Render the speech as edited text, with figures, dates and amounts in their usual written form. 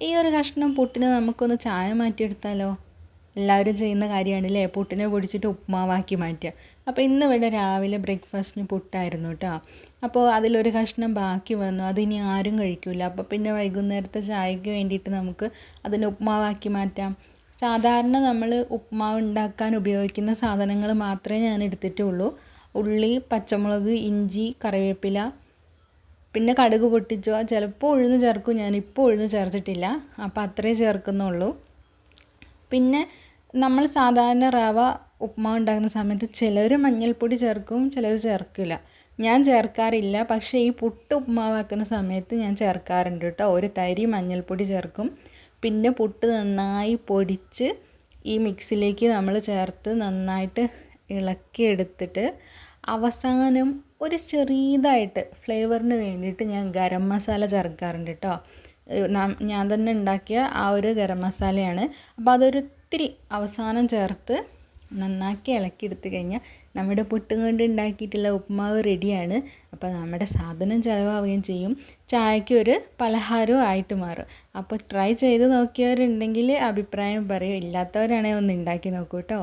ഈ ഒരു കഷ്ണം പുട്ടിന് നമുക്കൊന്ന് ചായ മാറ്റിയെടുത്താലോ? എല്ലാവരും ചെയ്യുന്ന കാര്യമാണല്ലേ, പുട്ടിനെ പൊടിച്ചിട്ട് ഉപ്മാവാക്കി മാറ്റുക. അപ്പോൾ ഇന്ന് ഇവിടെ രാവിലെ ബ്രേക്ക്ഫാസ്റ്റിന് പുട്ടായിരുന്നു കേട്ടോ. അപ്പോൾ അതിലൊരു കഷ്ണം ബാക്കി വന്നു, അതിനി ആരും കഴിക്കില്ല. അപ്പോൾ പിന്നെ വൈകുന്നേരത്തെ ചായക്ക് വേണ്ടിയിട്ട് നമുക്ക് അതിന് ഉപ്മാവാക്കി മാറ്റാം. സാധാരണ നമ്മൾ ഉപ്മാവ് ഉണ്ടാക്കാൻ ഉപയോഗിക്കുന്ന സാധനങ്ങൾ മാത്രമേ ഞാൻ എടുത്തിട്ടുള്ളൂ. ഉള്ളി, പച്ചമുളക്, ഇഞ്ചി, കറിവേപ്പില, പിന്നെ കടുക് പൊട്ടിച്ചോ, ചിലപ്പോൾ ഉഴുന്ന് ചേർക്കും. ഞാനിപ്പോൾ ഉഴുന്ന് ചേർത്തിട്ടില്ല, അപ്പോൾ അത്രേ ചേർക്കുന്നുള്ളൂ. പിന്നെ നമ്മൾ സാധാരണ റവ ഉപ്മാവ് ഉണ്ടാക്കുന്ന സമയത്ത് ചിലർ മഞ്ഞൾപ്പൊടി ചേർക്കും, ചിലർ ചേർക്കില്ല. ഞാൻ ചേർക്കാറില്ല, പക്ഷേ ഈ പുട്ട് ഉപ്മാവാക്കുന്ന സമയത്ത് ഞാൻ ചേർക്കാറുണ്ട് കേട്ടോ. ഒരു തരി മഞ്ഞൾപ്പൊടി ചേർക്കും. പിന്നെ പുട്ട് നന്നായി പൊടിച്ച് ഈ മിക്സിലേക്ക് നമ്മൾ ചേർത്ത് നന്നായിട്ട് ഇളക്കിയെടുത്തിട്ട് അവസാനം ഒരു ചെറിയതായിട്ട് ഫ്ലേവറിന് വേണ്ടിയിട്ട് ഞാൻ ഗരം മസാല ചേർക്കാറുണ്ട് കേട്ടോ. ഞാൻ തന്നെ ഉണ്ടാക്കിയ ആ ഒരു ഗരം മസാലയാണ്. അപ്പോൾ അതൊരിത്തിരി അവസാനം ചേർത്ത് നന്നാക്കി ഇളക്കിയെടുത്ത് കഴിഞ്ഞാൽ നമ്മുടെ പുട്ടും കൊണ്ട് ഉണ്ടാക്കിയിട്ടുള്ള ഉപ്മാവ് റെഡിയാണ്. അപ്പോൾ നമ്മുടെ സാധനം ചിലവാവുകയും ചെയ്യും, ചായയ്ക്ക് ഒരു പലഹാരവും ആയിട്ട് മാറും. അപ്പോൾ ട്രൈ ചെയ്ത് നോക്കിയവരുണ്ടെങ്കിൽ അഭിപ്രായം പറയൂ, ഇല്ലാത്തവരാണെങ്കിൽ ഒന്ന് ഉണ്ടാക്കി നോക്കൂ കേട്ടോ.